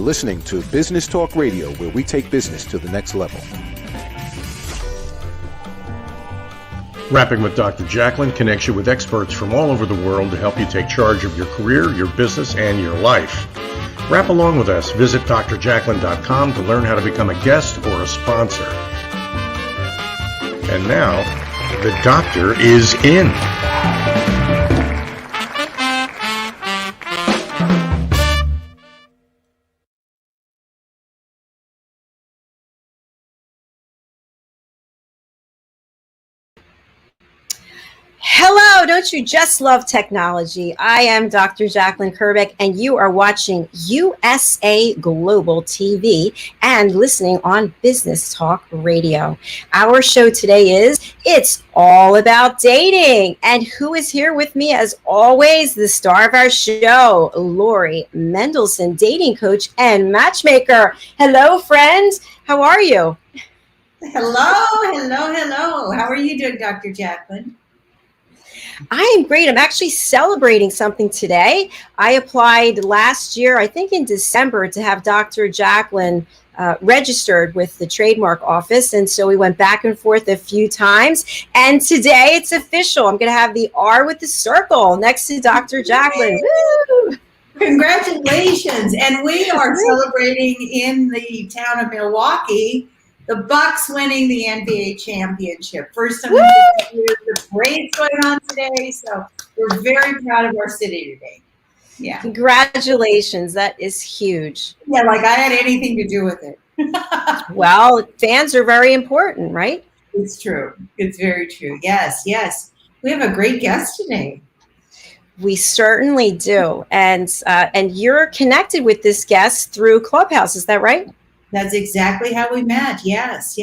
listening to Business Talk Radio, where we take business to the next level. Rapping with Dr. Jacalyn connects you with experts from all over the world to help you take charge of your career, your business, and your life. Rap along with us. Visit drjacalyn.com to learn how to become a guest or a sponsor. And now, the doctor is in. Hello, don't you just love technology? I am Dr. Jacalyn Kerbeck, and you are watching USA Global TV and listening on Business Talk Radio. Our show today is It's All About Dating. And who is here with me, as always, the star of our show, Lori Mendelsohn, dating coach and matchmaker. Hello, friends. How are you? Hello. How are you doing, Dr. Jacalyn? I am great. I'm actually celebrating something today. I applied last year, I think in December, to have Dr. Jacalyn registered with the trademark office. And so we went back and forth a few times. And today it's official. I'm going to have the R with the circle next to Dr. Jacalyn. Woo! Congratulations. And we are celebrating in the town of Milwaukee, the Bucks winning the NBA championship. First time in 50 years. The parade's going on today, so we're very proud of our city today. Yeah. Congratulations. That is huge. Yeah, like I had anything to do with it. Well, fans are very important, right? It's true. It's very true. Yes. We have a great guest today. We certainly do. And you're connected with this guest through Clubhouse. Is that right? That's exactly how we met. Yes.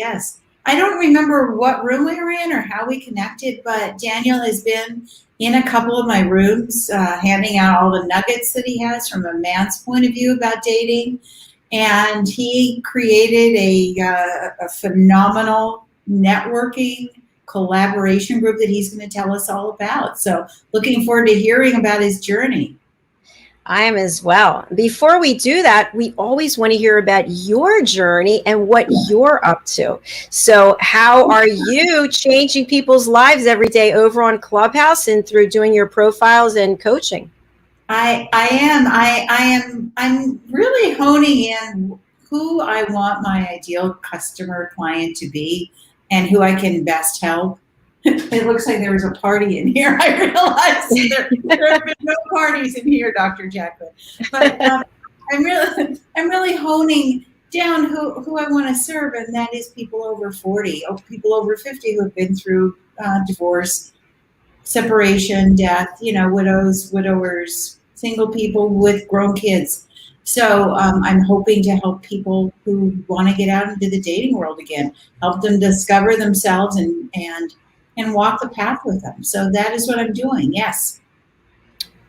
I don't remember what room we were in or how we connected, but Daniel has been in a couple of my rooms handing out all the nuggets that he has from a man's point of view about dating. And he created a phenomenal networking collaboration group that he's going to tell us all about. So looking forward to hearing about his journey. I am as well. Before we do that, we always want to hear about your journey and what you're up to. So how are you changing people's lives every day over on Clubhouse and through doing your profiles and coaching? I'm really honing in who I want my ideal customer client to be and who I can best help. It looks like there was a party in here. I realized there have been no parties in here, Dr. Jacalyn. But I'm really honing down who I want to serve, and that is people over 40, or people over 50 who have been through divorce, separation, death, widows, widowers, single people with grown kids. So I'm hoping to help people who want to get out into the dating world again, help them discover themselves and walk the path with them. So that is what I'm doing. Yes.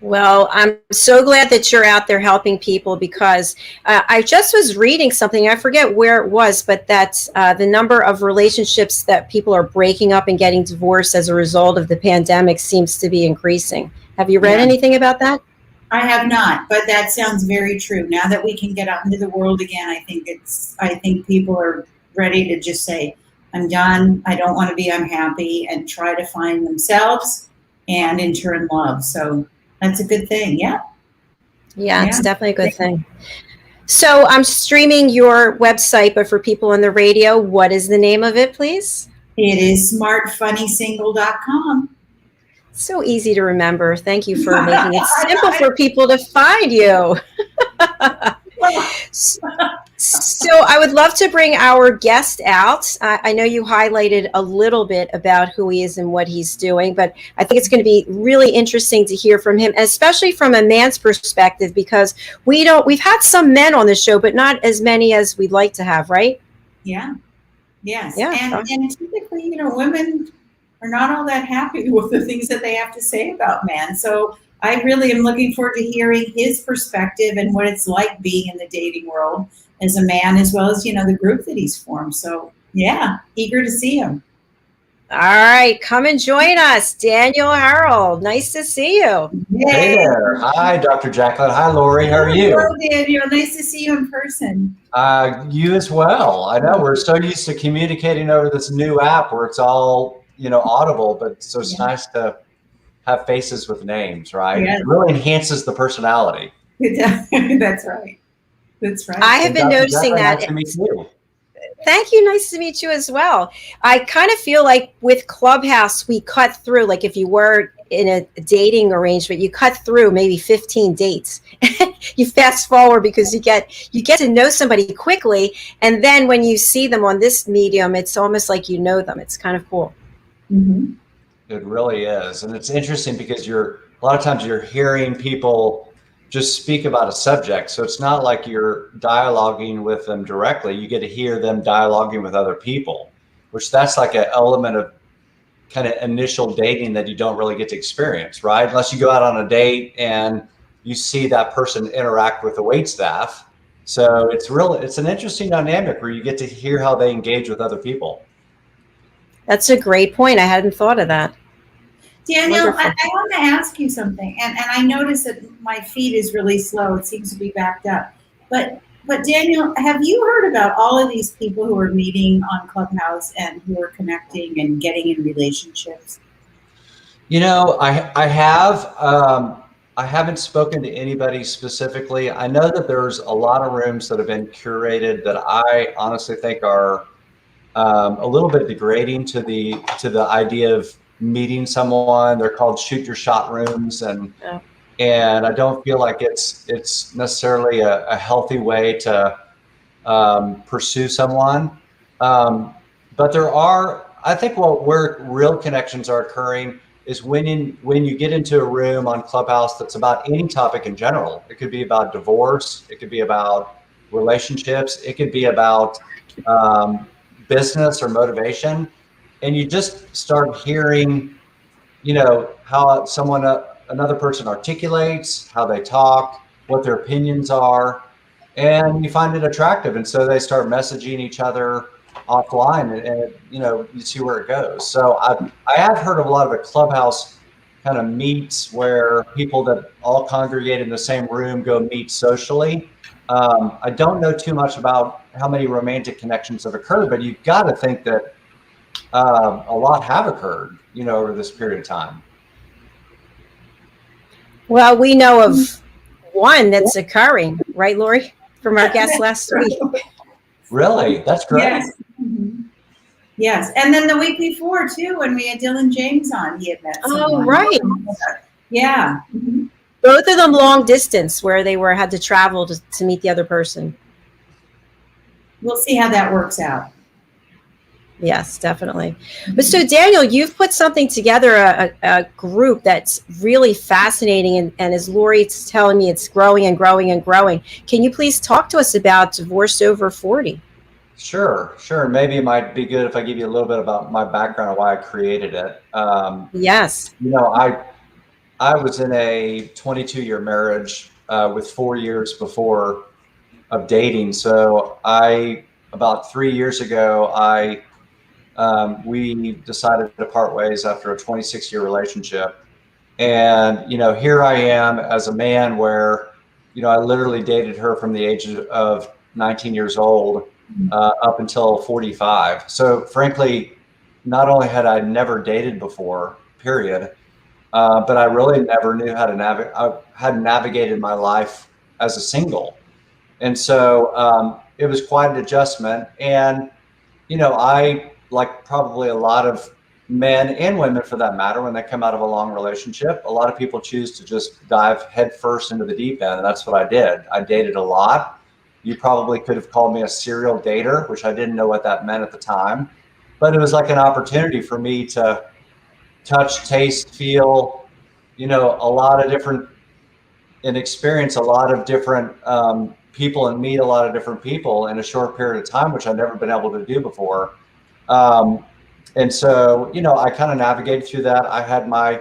Well, I'm so glad that you're out there helping people, because I just was reading something. I forget where it was, but that the number of relationships that people are breaking up and getting divorced as a result of the pandemic seems to be increasing. Have you read anything about that? I have not, but that sounds very true. Now that we can get out into the world again, I think people are ready to just say, I'm done. I don't want to be unhappy, and try to find themselves and in turn love. So that's a good thing. Yeah, it's definitely a good thing. So I'm streaming your website, but for people on the radio, what is the name of it, please? It is smartfunnysingle.com. So easy to remember. Thank you for making it simple for people to find you. So I would love to bring our guest out. I know you highlighted a little bit about who he is and what he's doing, but I think it's going to be really interesting to hear from him, especially from a man's perspective, because we've had some men on the show, but not as many as we'd like to have, right? Yeah. Yes. Yeah. And typically, women are not all that happy with the things that they have to say about men. So I really am looking forward to hearing his perspective and what it's like being in the dating world as a man, as well as, the group that he's formed. So yeah, eager to see him. All right, come and join us, Daniel Herrold. Nice to see you. Hey there. Hi, Dr. Jacalyn. Hi, Lori. How are you? Hello, Daniel. Nice to see you in person. You as well. I know we're so used to communicating over this new app where it's all, audible, but so it's nice to have faces with names, right? Yes. It really enhances the personality. That's right. That's right. I have been Dr. noticing Jacalyn, that. Nice to meet you. Thank you. Nice to meet you as well. I kind of feel like with Clubhouse, we cut through, like if you were in a dating arrangement, you cut through maybe 15 dates. You fast forward because you get to know somebody quickly. And then when you see them on this medium, it's almost like you know them. It's kind of cool. Mm-hmm. It really is. And it's interesting because a lot of times you're hearing people just speak about a subject. So it's not like you're dialoguing with them directly. You get to hear them dialoguing with other people, which that's like an element of kind of initial dating that you don't really get to experience, right? Unless you go out on a date and you see that person interact with the wait staff. So it's an interesting dynamic where you get to hear how they engage with other people. That's a great point. I hadn't thought of that. Daniel, I want to ask you something, and I noticed that my feed is really slow. It seems to be backed up. But Daniel, have you heard about all of these people who are meeting on Clubhouse and who are connecting and getting in relationships? I have. I haven't spoken to anybody specifically. I know that there's a lot of rooms that have been curated that I honestly think are a little bit degrading to the idea of meeting someone. They're called shoot your shot rooms, and I don't feel like it's necessarily a healthy way to pursue someone. But I think where real connections are occurring is when you get into a room on Clubhouse that's about any topic in general. It could be about divorce, it could be about relationships, it could be about business or motivation, and you just start hearing, how another person articulates, how they talk, what their opinions are, and you find it attractive, and so they start messaging each other offline, and you see where it goes. So I have heard of a lot of the Clubhouse kind of meets where people that all congregate in the same room go meet socially. I don't know too much about how many romantic connections have occurred, but you've got to think that a lot have occurred, over this period of time. Well, we know of one that's occurring, right, Lori, from our guest last week. Really? That's great. Yes. Mm-hmm. Yes. And then the week before, too, when we had Dylan James on, he had met someone. Oh, right. Yeah. Mm-hmm. Both of them long distance where they had to travel to meet the other person. We'll see how that works out. Yes, definitely. But so, Daniel, you've put something together, a group that's really fascinating. And as Lori's telling me, it's growing and growing and growing. Can you please talk to us about Divorce Over 40? Sure. Maybe it might be good if I give you a little bit about my background and why I created it. Yes. I was in a 22-year marriage with 4 years before of dating. So about 3 years ago, we decided to part ways after a 26-year relationship. And, here I am as a man where, I literally dated her from the age of 19 years old up until 45. So frankly, not only had I never dated before, period, but I really never knew how to navigate. I hadn't navigated my life as a single. And so it was quite an adjustment. And, I, like probably a lot of men and women for that matter, when they come out of a long relationship, a lot of people choose to just dive headfirst into the deep end. And that's what I did. I dated a lot. You probably could have called me a serial dater, which I didn't know what that meant at the time. But it was like an opportunity for me to touch, taste, feel, a lot of different, and experience a lot of different people and meet a lot of different people in a short period of time, which I've never been able to do before. And so, I kind of navigated through that. I had my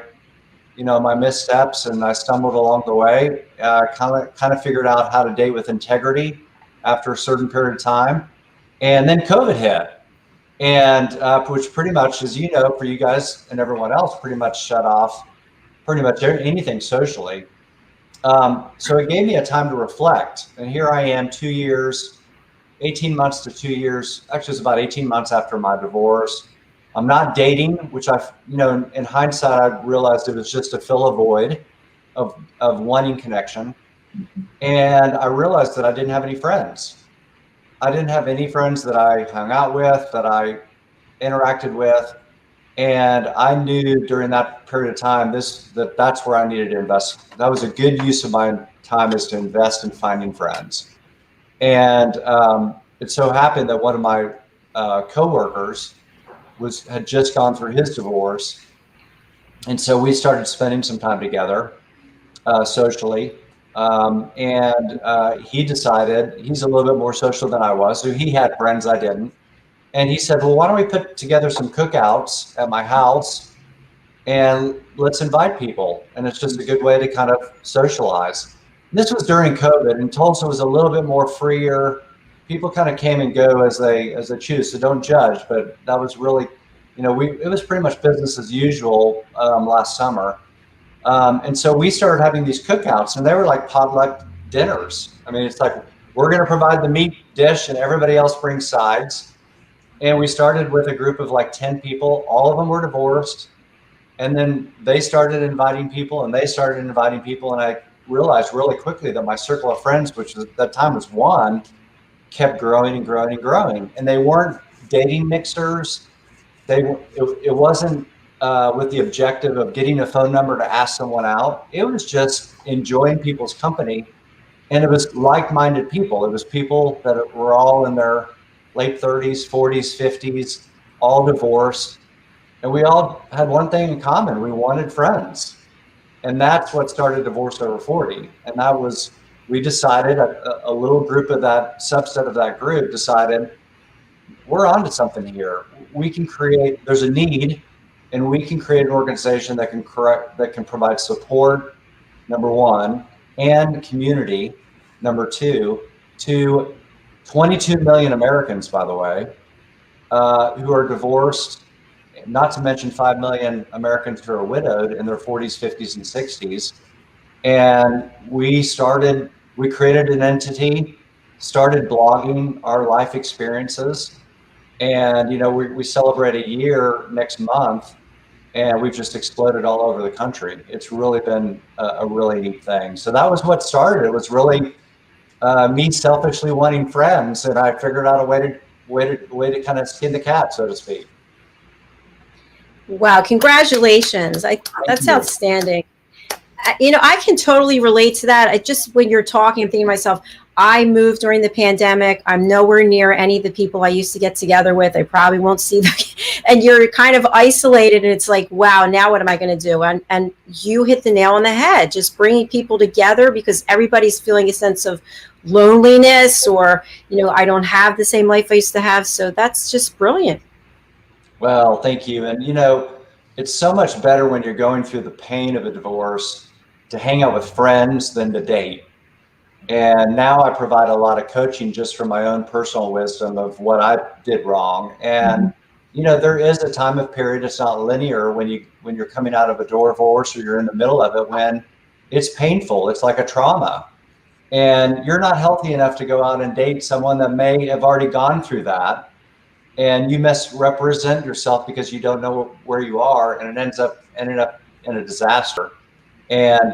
missteps, and I stumbled along the way. Kind of figured out how to date with integrity after a certain period of time. And then COVID hit. and which pretty much, as you know, for you guys and everyone else, pretty much shut off pretty much anything socially. So it gave me a time to reflect. And here I am 2 years, 18 months to 2 years, actually it's about 18 months after my divorce. I'm not dating, which in hindsight, I realized it was just to fill a void of wanting connection. And I realized that I didn't have any friends. I didn't have any friends that I hung out with, that I interacted with. And I knew during that period of time, that's where I needed to invest. That was a good use of my time, is to invest in finding friends. And it so happened that one of my coworkers had just gone through his divorce. And so we started spending some time together socially. And he decided, he's a little bit more social than I was, so he had friends I didn't. And he said, well, why don't we put together some cookouts at my house and let's invite people. And it's just a good way to kind of socialize. This was during COVID, and Tulsa was a little bit more freer. People kind of came and go as they choose, so don't judge. But that was really, it was pretty much business as usual last summer. And so we started having these cookouts, and they were like potluck dinners. I mean, it's like, we're going to provide the meat dish and everybody else brings sides. And we started with a group of like 10 people. All of them were divorced. And then they started inviting people, and they started inviting people. And I realized really quickly that my circle of friends, which at that time was one, kept growing and growing and growing. And they weren't dating mixers. It wasn't with the objective of getting a phone number to ask someone out. It was just enjoying people's company. And it was like-minded people. It was people that were all in their late 30s, 40s, 50s, all divorced. And we all had one thing in common. We wanted friends. And that's what started Divorce Over 40. And that was, we decided, a little group of that, subset of that group decided, we're onto something here. We can create, there's a need, and we can create an organization that can provide support, number one, and community, number two, to 22 million Americans, by the way, who are divorced, not to mention 5 million Americans who are widowed in their 40s, 50s, and 60s. And we created an entity, started blogging our life experiences. And, we celebrate a year next month, and we've just exploded all over the country. It's really been a really neat thing. So that was what started. It was really me selfishly wanting friends, and I figured out a way to kind of skin the cat, so to speak. Wow, congratulations. That's outstanding. I can totally relate to that. When you're talking, I'm thinking to myself, I moved during the pandemic. I'm nowhere near any of the people I used to get together with. I probably won't see them. And you're kind of isolated, and it's like, wow, now what am I going to do? And you hit the nail on the head, just bringing people together, because everybody's feeling a sense of loneliness, or, I don't have the same life I used to have. So that's just brilliant. Well, thank you. And, it's so much better when you're going through the pain of a divorce to hang out with friends than to date. And now I provide a lot of coaching just from my own personal wisdom of what I did wrong. And, there is a time of period, it's not linear, when you're coming out of a divorce, or you're in the middle of it, when it's painful. It's like a trauma. And you're not healthy enough to go out and date someone that may have already gone through that. And you misrepresent yourself because you don't know where you are, and it ended up in a disaster. And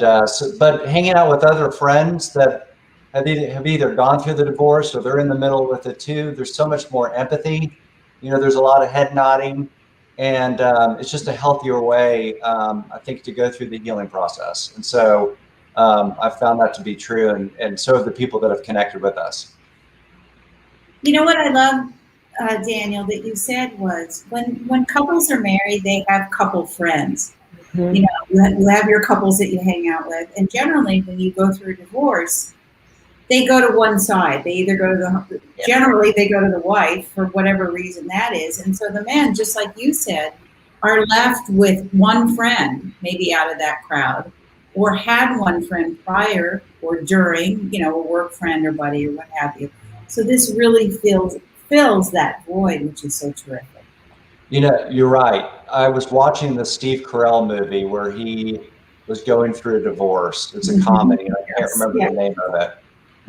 but hanging out with other friends that have either gone through the divorce, or they're in the middle with it too, there's so much more empathy. There's a lot of head nodding, and it's just a healthier way, I think, to go through the healing process. And so I've found that to be true, and so have the people that have connected with us. You know what I love, Daniel, that you said was, when couples are married, they have couple friends. Mm-hmm. You have your couples that you hang out with, and generally when you go through a divorce, they go to one side. They either go to generally they go to the wife, for whatever reason that is. And so the men, just like you said, are left with one friend, maybe out of that crowd, or had one friend prior or during, a work friend or buddy or what have you. So this really fills that void, which is so terrific. You know, you're right. I was watching the Steve Carell movie where he was going through a divorce. It's a comedy, and I can't Yes. remember Yeah. the name of it.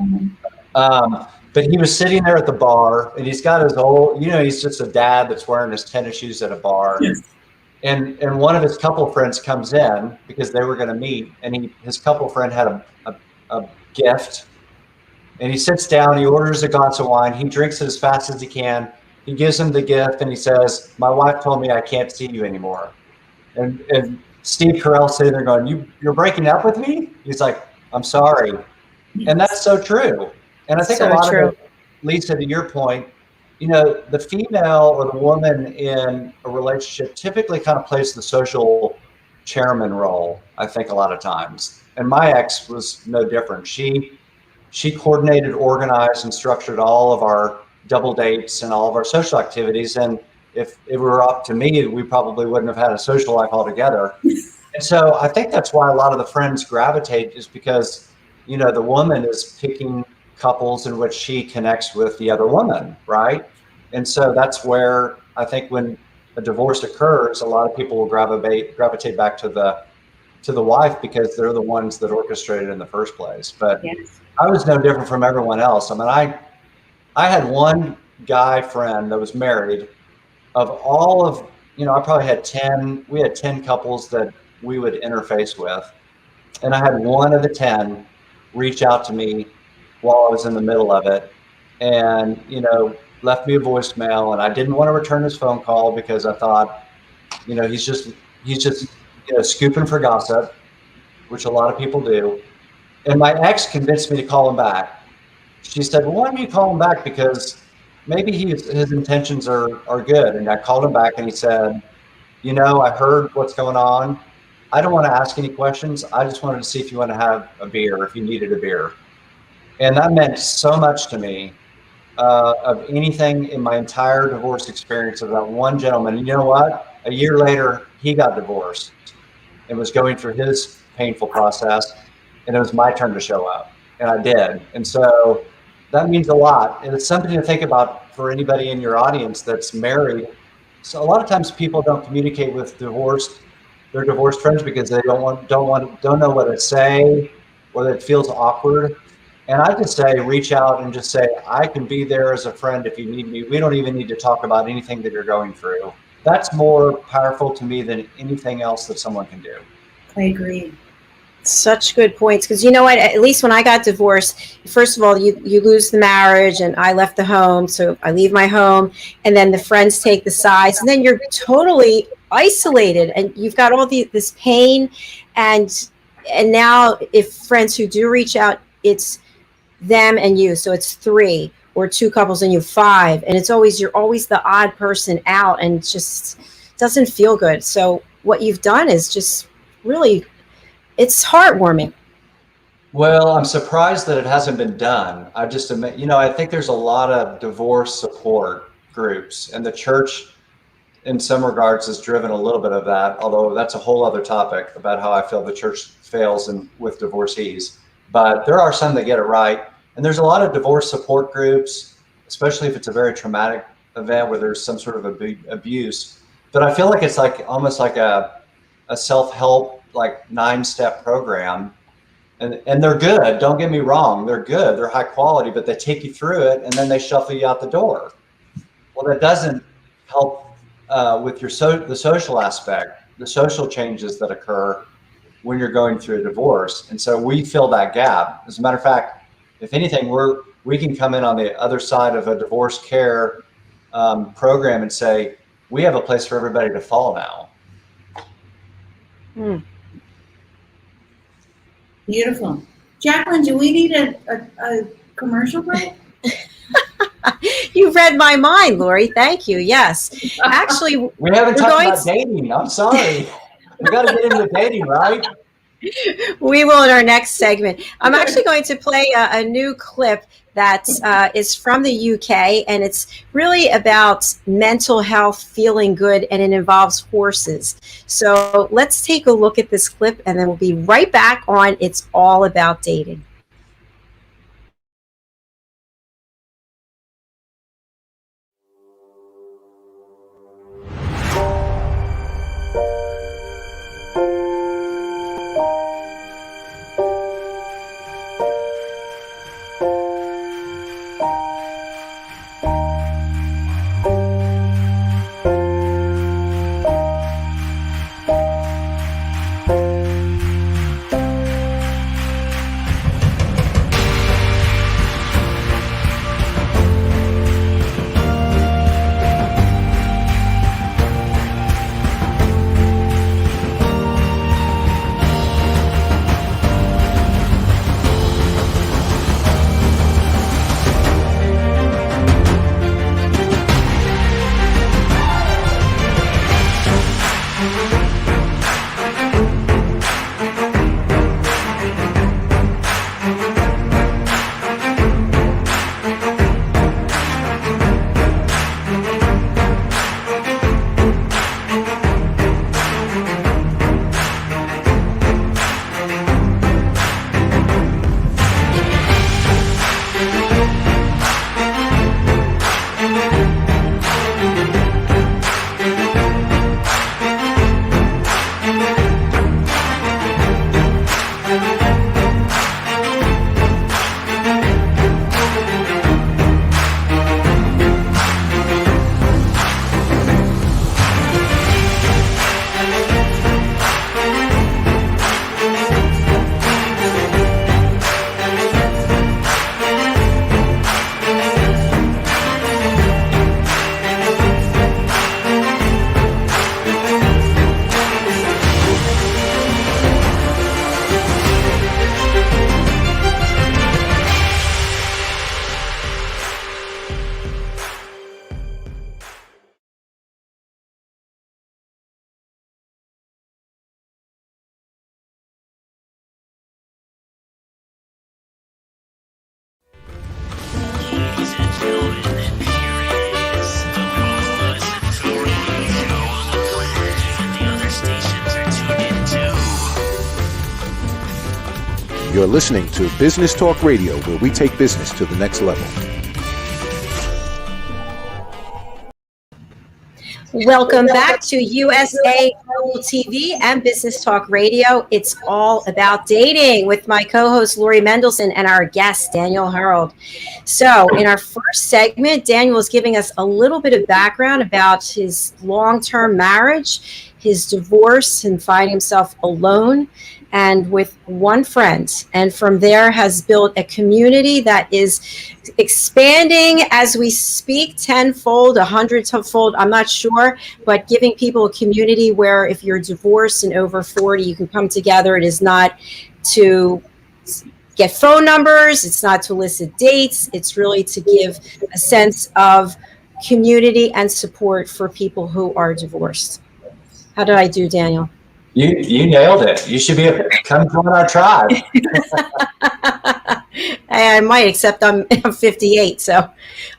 Mhm. But he was sitting there at the bar, and he's got his old, you know, he's just a dad that's wearing his tennis shoes at a bar. Yes. And one of his couple friends comes in because they were going to meet, and his couple friend had a gift, and he sits down, he orders a glass of wine, he drinks it as fast as he can. He gives him the gift, and he says, "My wife told me I can't see you anymore." And Steve Carell sitting there going, "You're breaking up with me?" He's like, "I'm sorry." And that's so true. And I think a So lot of true. it, Lisa, to your point, you know, the female or the woman in a relationship typically kind of plays the social chairman role, I think, a lot of times. And my ex was no different. She coordinated, organized, and structured all of our double dates and all of our social activities. And if it were up to me, we probably wouldn't have had a social life altogether. And so I think that's why a lot of the friends gravitate, is because, you know, the woman is picking couples in which she connects with the other woman, right? And so that's where I think when a divorce occurs, a lot of people will gravitate back to the wife because they're the ones that orchestrated in the first place. But Yes. I was no different from everyone else. I mean, I had one guy friend that was married. Of all of, you know, I probably had 10, we had 10 couples that we would interface with. And I had one of the 10 reach out to me while I was in the middle of it and, you know, left me a voicemail. And I didn't want to return his phone call because I thought, you know, he's just, you know, scooping for gossip, which a lot of people do. And my ex convinced me to call him back. She said, "Well, why don't you call him back? Because maybe his intentions are good." And I called him back and he said, "You know, I heard what's going on. I don't want to ask any questions. I just wanted to see if you want to have a beer, if you needed a beer." And that meant so much to me, of anything in my entire divorce experience, of that one gentleman. And you know what? A year later, he got divorced and was going through his painful process. And it was my turn to show up. And I did. And so that means a lot. And it's something to think about for anybody in your audience that's married. So a lot of times people don't communicate with their divorced friends because they don't know what to say, or it feels awkward. And I just say, reach out and just say, "I can be there as a friend if you need me. We don't even need to talk about anything that you're going through." That's more powerful to me than anything else that someone can do. I agree. Such good points, because you know what, at least when I got divorced, first of all, you lose the marriage, and I left the home, so I leave my home, and then the friends take the sides, and then you're totally isolated, and you've got all this pain, and now if friends who do reach out, it's them and you, so it's three or two couples and you five, and you're always the odd person out, and it just doesn't feel good. So what you've done is just really, it's heartwarming. Well, I'm surprised that it hasn't been done. You know, I think there's a lot of divorce support groups, and the church, in some regards, has driven a little bit of that. Although that's a whole other topic about how I feel the church fails with divorcees. But there are some that get it right, and there's a lot of divorce support groups, especially if it's a very traumatic event where there's some sort of abuse. But I feel like it's like almost like a self-help, like 9-step program. And they're good. Don't get me wrong. They're good. They're high quality, but they take you through it and then they shuffle you out the door. Well, that doesn't help with the social aspect, the social changes that occur when you're going through a divorce. And so we fill that gap. As a matter of fact, if anything, we can come in on the other side of a divorce care program and say, we have a place for everybody to fall now. Beautiful. Jacalyn, do we need a commercial break? You read my mind, Lori. Thank you. Yes. Actually, we haven't talked about dating. I'm sorry. We got to get into dating, right? We will in our next segment. I'm actually going to play a new clip that is from the UK, and it's really about mental health, feeling good, and it involves horses. So let's take a look at this clip, and then we'll be right back on It's All About Dating. You're listening to Business Talk Radio, where we take business to the next level. Welcome back to USA Global TV and Business Talk Radio. It's all about dating with my co-host Lori Mendelsohn and our guest Daniel Herrold. So in our first segment, Daniel was giving us a little bit of background about his long-term marriage, his divorce, and finding himself alone and with one friend. And from there has built a community that is expanding as we speak, 10-fold, 100-fold, I'm not sure, but giving people a community where if you're divorced and over 40, you can come together. It is not to get phone numbers. It's not to elicit dates. It's really to give a sense of community and support for people who are divorced. How did I do, Daniel? You nailed it. You should come join our tribe. I might, except I'm 58, so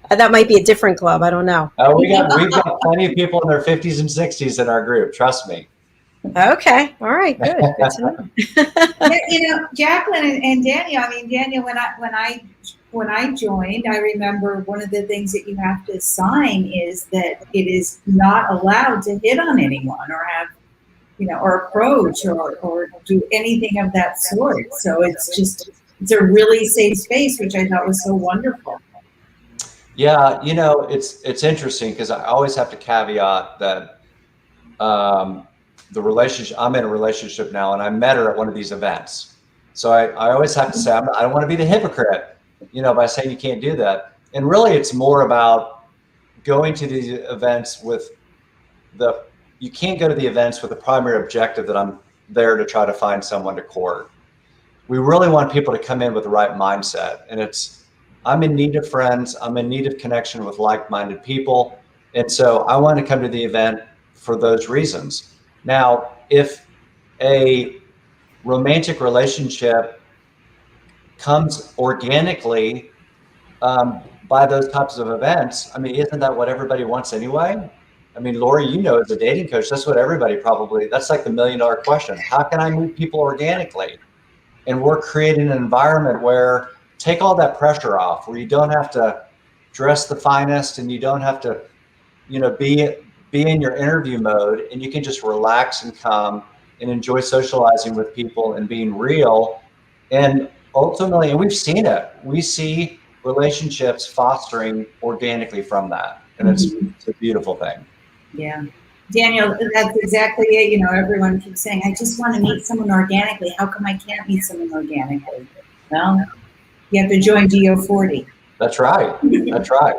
that might be a different club. I don't know. Oh, we've got plenty of people in their 50s and 60s in our group. Trust me. Okay. All right. Good. Good to know. Yeah, Jacalyn and Daniel. I mean, Daniel, when I joined, I remember one of the things that you have to sign is that it is not allowed to hit on anyone or have, or approach or do anything of that sort. So it's a really safe space, which I thought was so wonderful. Yeah, it's interesting because I always have to caveat that the relationship, I'm in a relationship now and I met her at one of these events. So I always have to say, I don't want to be the hypocrite, by saying you can't do that. And really it's more about going to these events you can't go to the events with the primary objective that I'm there to try to find someone to court. We really want people to come in with the right mindset. And I'm in need of friends. I'm in need of connection with like-minded people. And so I want to come to the event for those reasons. Now, if a romantic relationship comes organically by those types of events, isn't that what everybody wants anyway? Lori, as a dating coach, that's what everybody that's like the $1 million question. How can I meet people organically? And we're creating an environment where take all that pressure off, where you don't have to dress the finest and you don't have to, be in your interview mode, and you can just relax and come and enjoy socializing with people and being real. And ultimately, and we've seen it, we see relationships fostering organically from that. And it's a beautiful thing. Yeah. Daniel, that's exactly it. Everyone keeps saying, I just want to meet someone organically. How come I can't meet someone organically? Well, you have to join DO40. That's right. That's right.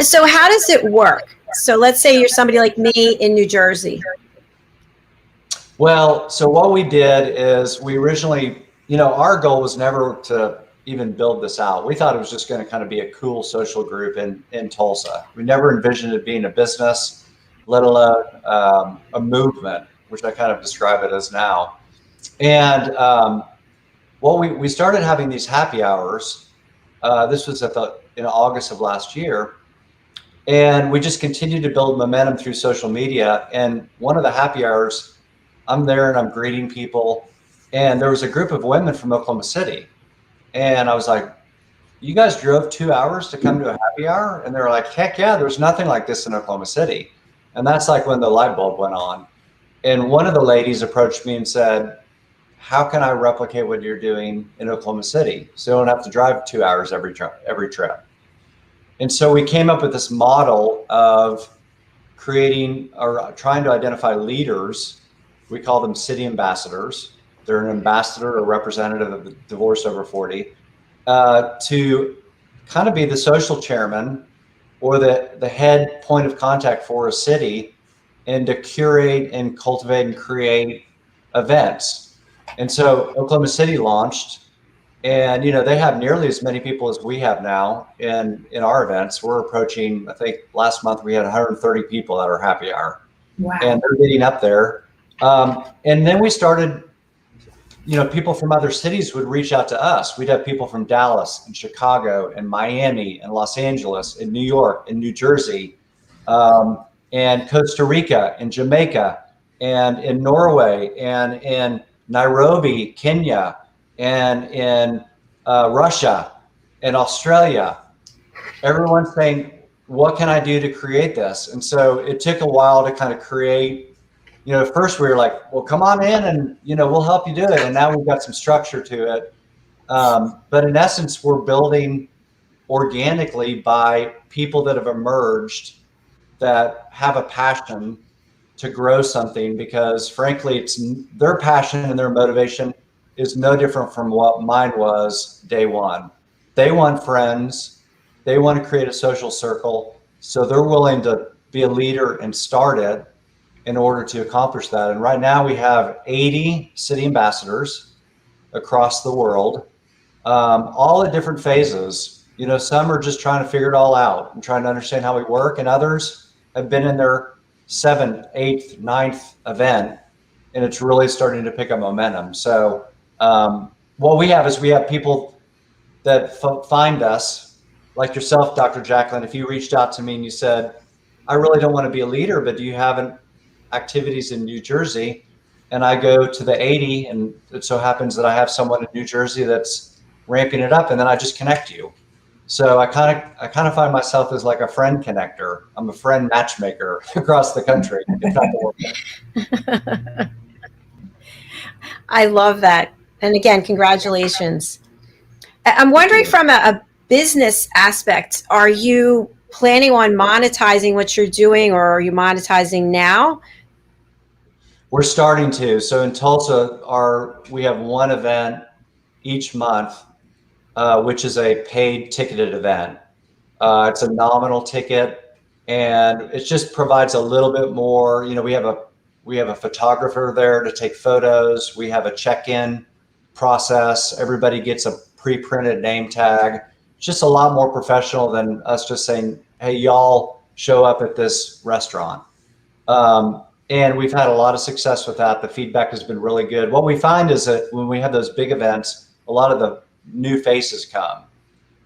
So how does it work? So let's say you're somebody like me in New Jersey. Well, so what we did is we originally, our goal was never to even build this out. We thought it was just going to kind of be a cool social group in Tulsa. We never envisioned it being a business, let alone a movement, which I kind of describe it as now. And we started having these happy hours. This was in August of last year. And we just continued to build momentum through social media. And one of the happy hours, I'm there and I'm greeting people. And there was a group of women from Oklahoma City. And I was like, you guys drove 2 hours to come to a happy hour? And they were like, heck yeah, there's nothing like this in Oklahoma City. And that's like when the light bulb went on. And one of the ladies approached me and said, how can I replicate what you're doing in Oklahoma City so you don't have to drive 2 hours every trip? And so we came up with this model of creating or trying to identify leaders. We call them city ambassadors. They're an ambassador or representative of the divorce over 40 to kind of be the social chairman or the head point of contact for a city and to curate and cultivate and create events. And so Oklahoma City launched, and they have nearly as many people as we have now in our events. We're approaching, I think last month we had 130 people at our happy hour. Wow. And they're getting up there. And then we started, people from other cities would reach out to us. We'd have people from Dallas and Chicago and Miami and Los Angeles and New York and New Jersey and Costa Rica and Jamaica and in Norway and in Nairobi, Kenya, and in Russia and Australia. Everyone's saying, what can I do to create this? And so it took a while to kind of create, at first we were like, well, come on in and, we'll help you do it. And now we've got some structure to it. But in essence, we're building organically by people that have emerged that have a passion to grow something, because frankly, it's their passion and their motivation is no different from what mine was day one. They want friends. They want to create a social circle. So they're willing to be a leader and start it in order to accomplish that. And right now we have 80 city ambassadors across the world, all at different phases. Some are just trying to figure it all out and trying to understand how we work, and others have been in their 7th, 8th, 9th event, and it's really starting to pick up momentum. So what we have is we have people that find us, like yourself, Dr. Jacalyn. If you reached out to me and you said, I really don't want to be a leader, but do you have activities in New Jersey? And I go to the 80, and it so happens that I have someone in New Jersey that's ramping it up, and then I just connect you. So I kind of find myself as like a friend connector. I'm a friend matchmaker across the country. If not the world. I love that. And again, congratulations. I'm wondering from a business aspect, are you planning on monetizing what you're doing, or are you monetizing now? We're starting to. So in Tulsa, we have one event each month, which is a paid ticketed event. It's a nominal ticket, and it just provides a little bit more. We have a photographer there to take photos. We have a check-in process. Everybody gets a pre-printed name tag. It's just a lot more professional than us just saying, hey, y'all show up at this restaurant. And we've had a lot of success with that. The feedback has been really good. What we find is that when we have those big events, a lot of the new faces come.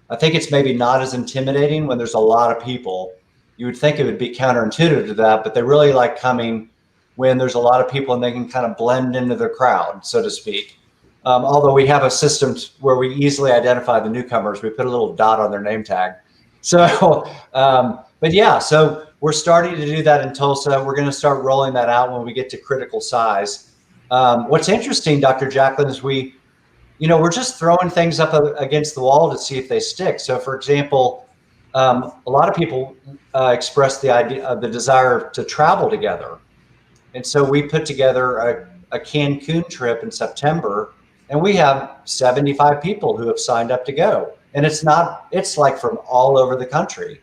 I think it's maybe not as intimidating when there's a lot of people. You would think it would be counterintuitive to that, but they really like coming when there's a lot of people and they can kind of blend into the crowd, so to speak. Although we have a system where we easily identify the newcomers. We put a little dot on their name tag. So, but yeah, so we're starting to do that in Tulsa. We're going to start rolling that out when we get to critical size. What's interesting, Dr. Jacalyn, is we're just throwing things up against the wall to see if they stick. So for example, a lot of people express the idea of the desire to travel together. And so we put together a Cancun trip in September, and we have 75 people who have signed up to go. And it's like from all over the country.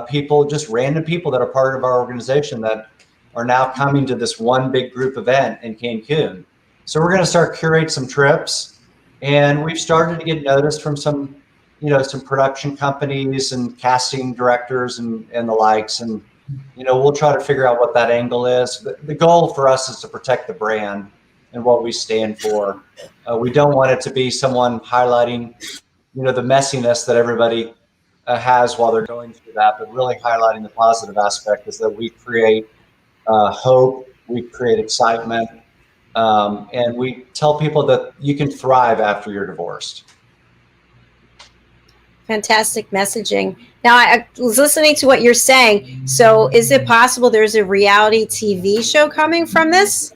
People, just random people that are part of our organization that are now coming to this one big group event in Cancun. So we're going to start curate some trips, and we've started to get noticed from some production companies and casting directors and the likes. And, we'll try to figure out what that angle is. The goal for us is to protect the brand and what we stand for. We don't want it to be someone highlighting, the messiness that everybody has while they're going through that, but really highlighting the positive aspect is that we create hope, we create excitement, and we tell people that you can thrive after you're divorced. Fantastic messaging. Now, I was listening to what you're saying. So is it possible there's a reality TV show coming from this?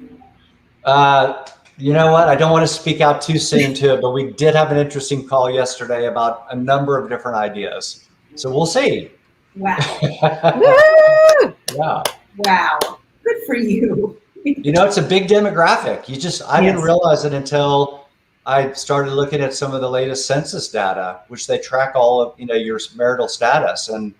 You know what? I don't want to speak out too soon to it, but we did have an interesting call yesterday about a number of different ideas. So we'll see. Wow. Yeah. Wow. Good for you. It's a big demographic. I didn't realize it until I started looking at some of the latest census data, which they track all of, your marital status. And,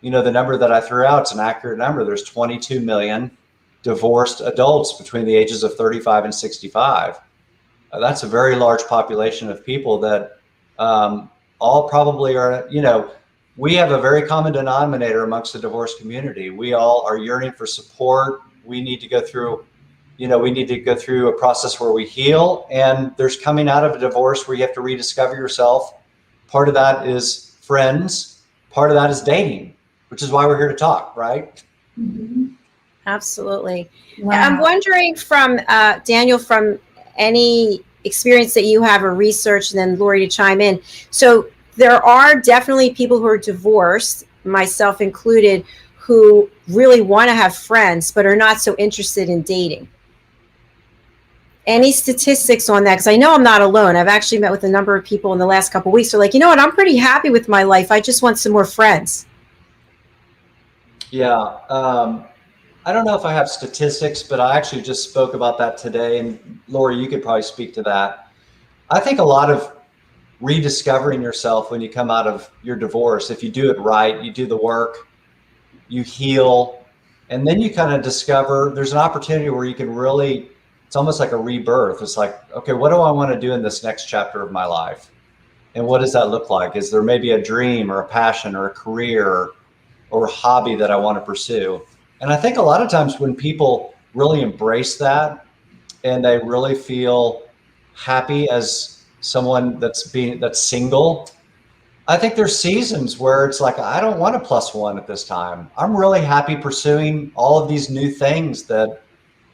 the number that I threw out, it's an accurate number. There's 22 million divorced adults between the ages of 35 and 65. That's a very large population of people that all probably are, we have a very common denominator amongst the divorce community. We all are yearning for support. We need to go through a process where we heal, and there's coming out of a divorce where you have to rediscover yourself. Part of that is friends. Part of that is dating, which is why we're here to talk, right? Mm-hmm. Absolutely. Wow. I'm wondering from Daniel, from any experience that you have or research, and then Lori to chime in. So there are definitely people who are divorced, myself included, who really want to have friends but are not so interested in dating. Any statistics on that? Because I know I'm not alone. I've actually met with a number of people in the last couple of weeks who are like, you know what, I'm pretty happy with my life. I just want some more friends. Yeah. I don't know if I have statistics, but I actually just spoke about that today. And Lori, you could probably speak to that. I think a lot of rediscovering yourself when you come out of your divorce, if you do it right, you do the work, you heal, and then you kind of discover there's an opportunity where you can really, it's almost like a rebirth. It's like, okay, what do I want to do in this next chapter of my life? And what does that look like? Is there maybe a dream or a passion or a career or a hobby that I want to pursue? And I think a lot of times when people really embrace that and they really feel happy as someone that's single, I think there's seasons where it's like, I don't want a plus one at this time. I'm really happy pursuing all of these new things that,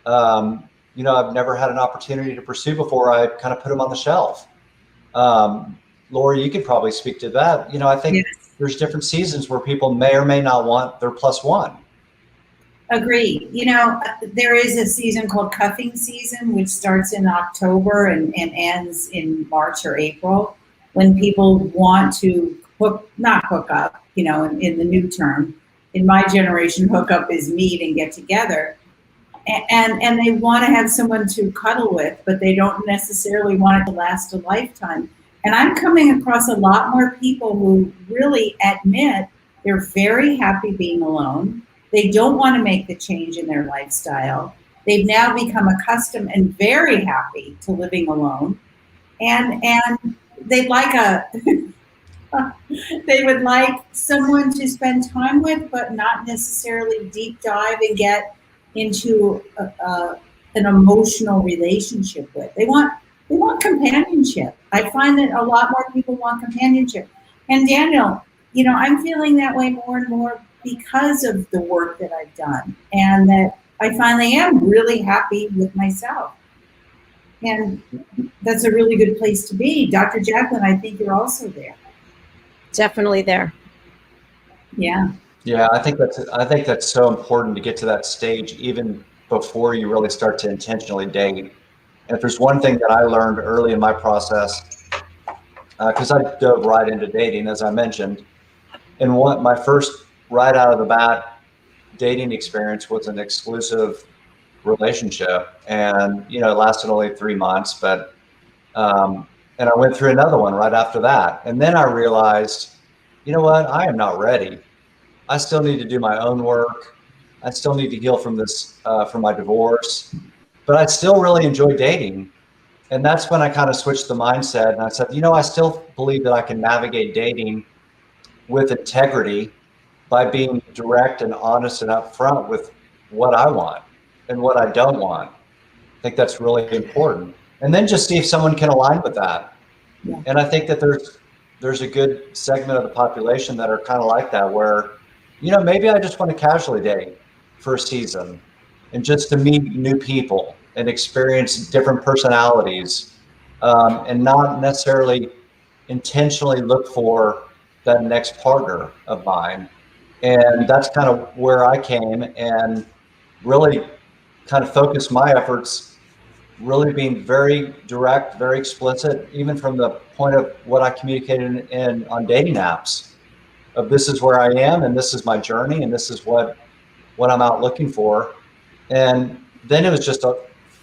I've never had an opportunity to pursue before. I kind of put them on the shelf. Lori, you could probably speak to that. I think Yes. there's different seasons where people may or may not want their plus one. Agree. There is a season called cuffing season, which starts in October and ends in March or April, when people want to not hook up, in the new term. In my generation, hook up is meet and get together. And they want to have someone to cuddle with, but they don't necessarily want it to last a lifetime. And I'm coming across a lot more people who really admit they're very happy being alone. They don't want to make the change in their lifestyle. They've now become accustomed and very happy to living alone. And they'd like they would like someone to spend time with, but not necessarily deep dive and get into an emotional relationship with. They want companionship. I find that a lot more people want companionship. And Daniel, I'm feeling that way more and more because of the work that I've done, and that I finally am really happy with myself. And that's a really good place to be. Dr. Jacalyn, I think you're also there. Definitely there. Yeah. Yeah, I think that's so important to get to that stage even before you really start to intentionally date. And if there's one thing that I learned early in my process, because I dove right into dating, as I mentioned, and my first right out of the bat dating experience was an exclusive relationship, and it lasted only 3 months, but and I went through another one right after that, and then I realized, you know what, I am not ready. I still need to do my own work. I still need to heal from this, from my divorce, but I still really enjoy dating. And that's when I kind of switched the mindset, and I said, I still believe that I can navigate dating with integrity by being direct and honest and upfront with what I want and what I don't want. I think that's really important. And then just see if someone can align with that. Yeah. And I think that there's a good segment of the population that are kind of like that, where, maybe I just want to casually date for a season and just to meet new people and experience different personalities, and not necessarily intentionally look for that next partner of mine. And that's kind of where I came and really kind of focused my efforts, really being very direct, very explicit, even from the point of what I communicated on dating apps, of this is where I am and this is my journey and this is what I'm out looking for. And then it was just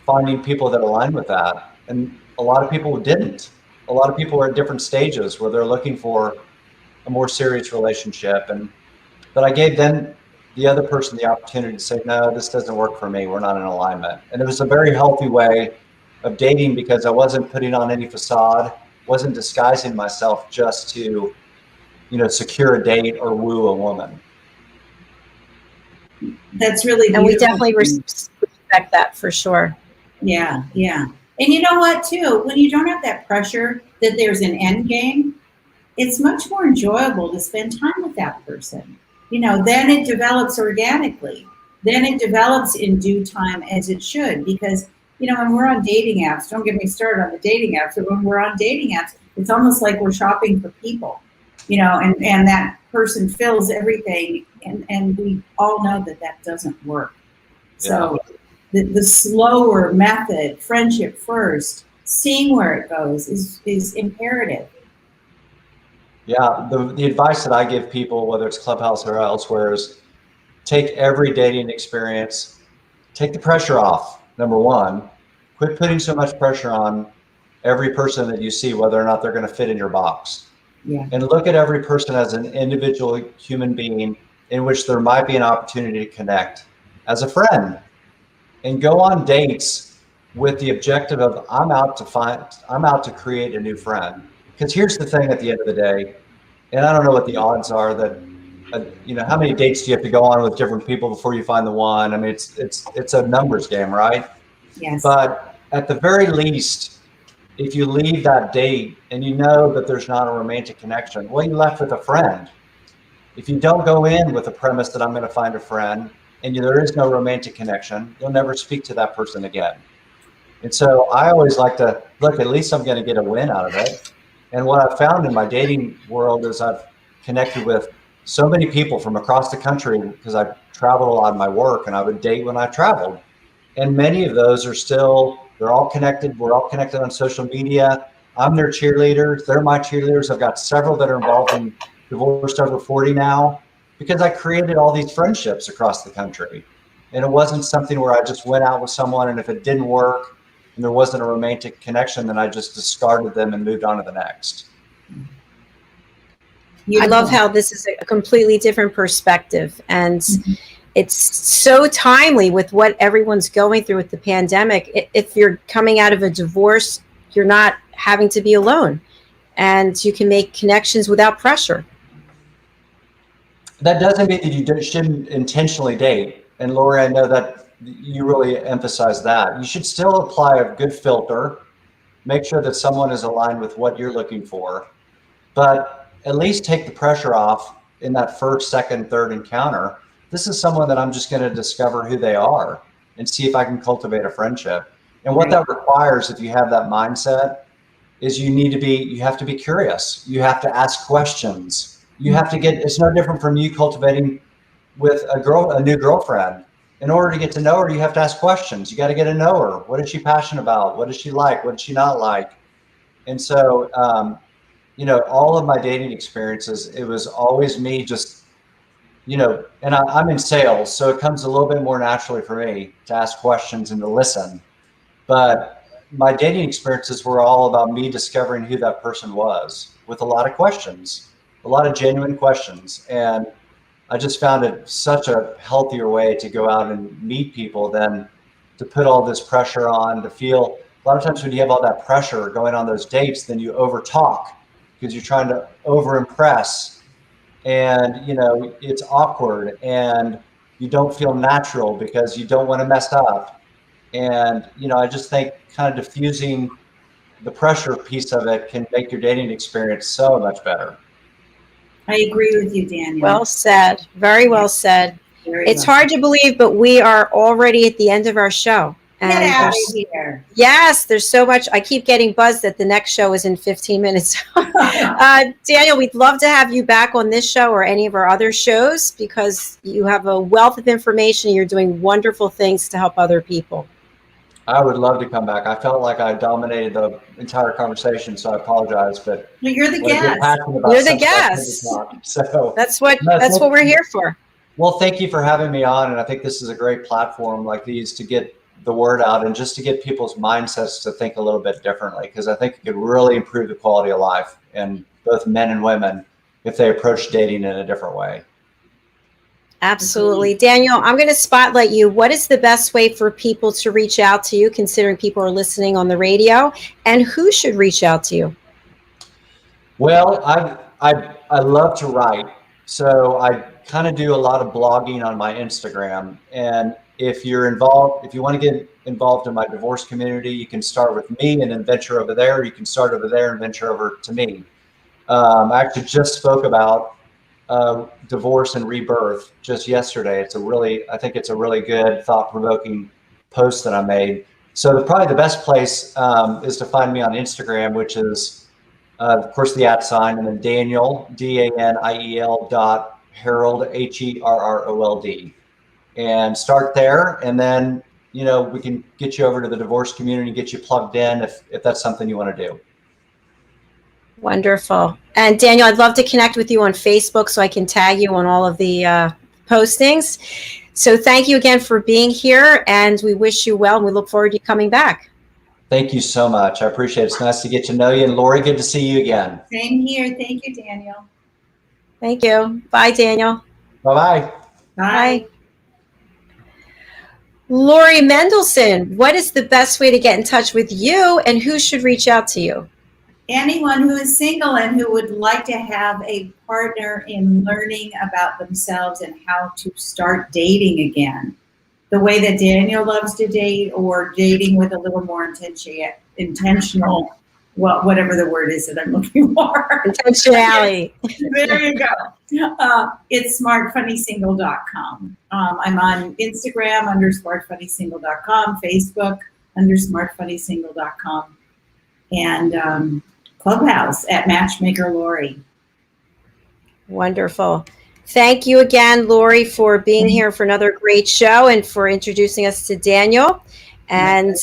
finding people that align with that. And a lot of people didn't. A lot of people are at different stages where they're looking for a more serious relationship. But I gave them, the other person, the opportunity to say, no, this doesn't work for me. We're not in alignment. And it was a very healthy way of dating, because I wasn't putting on any facade, wasn't disguising myself just to, secure a date or woo a woman. That's really beautiful. And we definitely respect that for sure. Yeah, yeah. And you know what, too? When you don't have that pressure that there's an end game, it's much more enjoyable to spend time with that person. Then it develops organically. Then it develops in due time, as it should, because when we're on dating apps, don't get me started on the dating apps, but when we're on dating apps, it's almost like we're shopping for people, and that person fills everything. And we all know that doesn't work. So the slower method, friendship first, seeing where it goes is imperative. Yeah, the advice that I give people, whether it's Clubhouse or elsewhere, is take every dating experience, take the pressure off, number one. Quit putting so much pressure on every person that you see, whether or not they're going to fit in your box. Yeah. And look at every person as an individual human being in which there might be an opportunity to connect as a friend. And go on dates with the objective of I'm out to create a new friend. Because here's the thing at the end of the day, and I don't know what the odds are that, how many dates do you have to go on with different people before you find the one? I mean, it's a numbers game, right? Yes. But at the very least, if you leave that date and you know that there's not a romantic connection, well, you left with a friend. If you don't go in with the premise that I'm going to find a friend and there is no romantic connection, you'll never speak to that person again. And so I always like to look, at least I'm going to get a win out of it. And what I've found in my dating world is I've connected with so many people from across the country because I've traveled a lot in my work, and I would date when I traveled. And many of those are still, they're all connected. We're all connected on social media. I'm their cheerleaders. They're my cheerleaders. I've got several that are involved in Divorced Over 40 now because I created all these friendships across the country. And it wasn't something where I just went out with someone, and if it didn't work and there wasn't a romantic connection, then I just discarded them and moved on to the next. I love how this is a completely different perspective, and it's so timely with what everyone's going through with the pandemic. If you're coming out of a divorce, you're not having to be alone, and you can make connections without pressure. That doesn't mean that you shouldn't intentionally date. And Lori, I know that you really emphasize that. You should still apply a good filter, make sure that someone is aligned with what you're looking for, but at least take the pressure off in that first, second, third encounter. This is someone that I'm just going to discover who they are and see if I can cultivate a friendship. And what that requires, if you have that mindset, is you have to be curious. You have to ask questions. You have to it's no different from you cultivating with a new girlfriend. In order to get to know her, you have to ask questions. You got to get to know her. What is she passionate about? What does she like? What does she not like? And so, all of my dating experiences, it was always me just, and I'm in sales, so it comes a little bit more naturally for me to ask questions and to listen. But my dating experiences were all about me discovering who that person was with a lot of questions, a lot of genuine questions. And I just found it such a healthier way to go out and meet people than to put all this pressure on, to feel a lot of times when you have all that pressure going on those dates, then you over talk because you're trying to over impress, and it's awkward and you don't feel natural because you don't want to mess up. And I just think kind of diffusing the pressure piece of it can make your dating experience so much better. I agree with you, Daniel. Well said. Very well said. It's hard to believe, but we are already at the end of our show. And get out of here. Yes, there's so much. I keep getting buzzed that the next show is in 15 minutes. Daniel, we'd love to have you back on this show or any of our other shows because you have a wealth of information. You're doing wonderful things to help other people. I would love to come back. I felt like I dominated the entire conversation, so I apologize. But you're the guest. You're the guest. So that's what we're here for. Well, thank you for having me on, and I think this is a great platform like these to get the word out and just to get people's mindsets to think a little bit differently, because I think it could really improve the quality of life in both men and women if they approach dating in a different way. Absolutely. Daniel, I'm going to spotlight you. What is the best way for people to reach out to you, considering people are listening on the radio, and who should reach out to you? Well, I love to write. So I kind of do a lot of blogging on my Instagram. And if you're involved, if you want to get involved in my divorce community, you can start with me and then venture over there. You can start over there and venture over to me. I actually just spoke about divorce and rebirth just yesterday. I think it's a really good, thought-provoking post that I made So probably the best place is to find me on Instagram, which is, of course, the @ and then Daniel, DANIEL Herrold, HERROLD, and start there. And then, we can get you over to the divorce community, get you plugged in if that's something you want to do. Wonderful. And Daniel, I'd love to connect with you on Facebook so I can tag you on all of the postings. So thank you again for being here, and we wish you well, and we look forward to you coming back. Thank you so much. I appreciate it. It's nice to get to know you. And Lori, good to see you again. Same here. Thank you, Daniel. Thank you. Bye, Daniel. Bye-bye. Bye. Lori Mendelsohn, what is the best way to get in touch with you, and who should reach out to you? Anyone who is single and who would like to have a partner in learning about themselves and how to start dating again, the way that Daniel loves to date, or dating with a little more intentional, well, whatever the word is that I'm looking for. Intentionality. There you go. It's smartfunnysingle.com. I'm on Instagram under smartfunnysingle.com, Facebook under smartfunnysingle.com, and Clubhouse at Matchmaker Lori. Wonderful. Thank you again, Lori, for being here for another great show and for introducing us to Daniel. And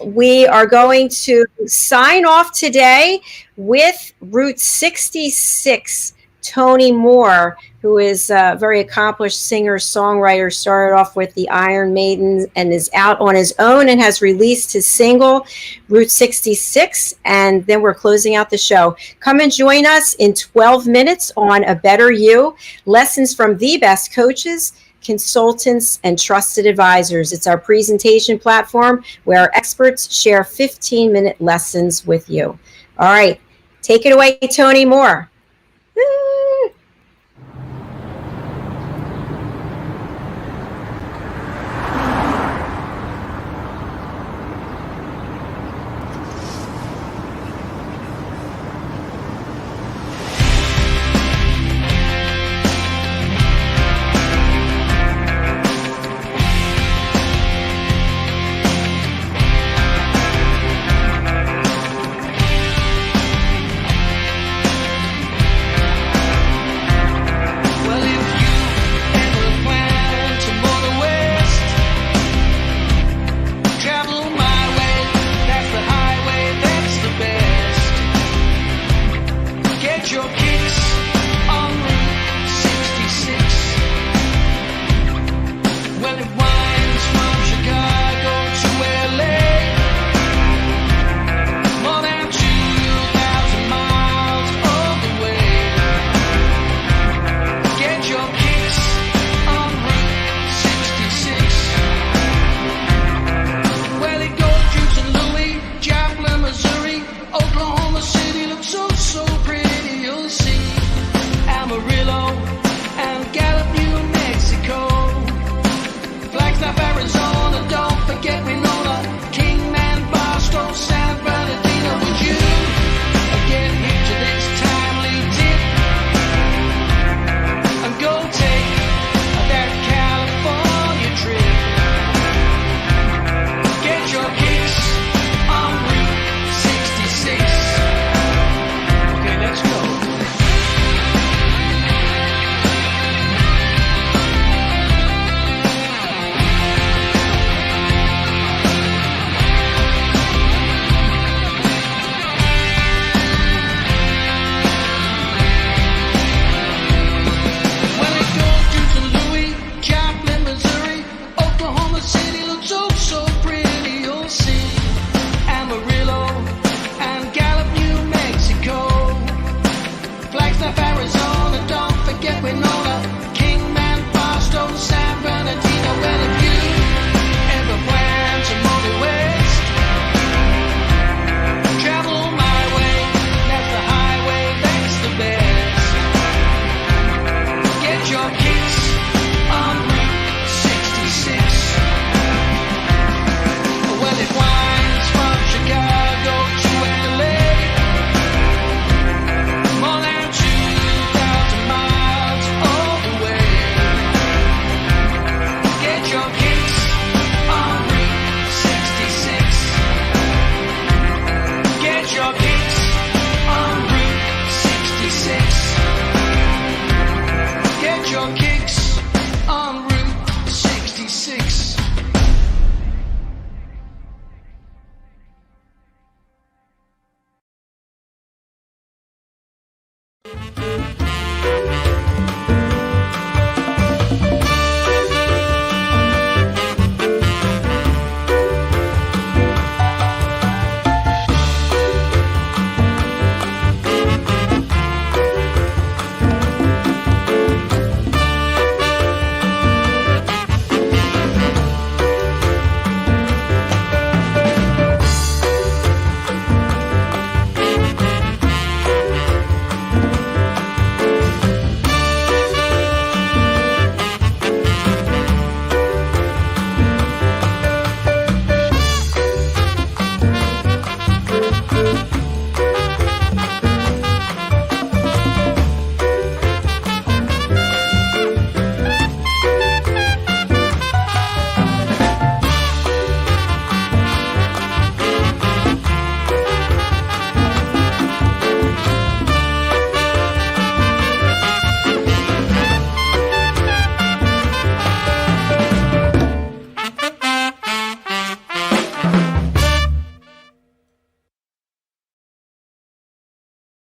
we are going to sign off today with Route 66, Tony Moore, who is a very accomplished singer-songwriter, started off with the Iron Maiden and is out on his own and has released his single, Route 66, and then we're closing out the show. Come and join us in 12 minutes on A Better You, lessons from the best coaches, consultants, and trusted advisors. It's our presentation platform where our experts share 15-minute lessons with you. All right, take it away, Tony Moore.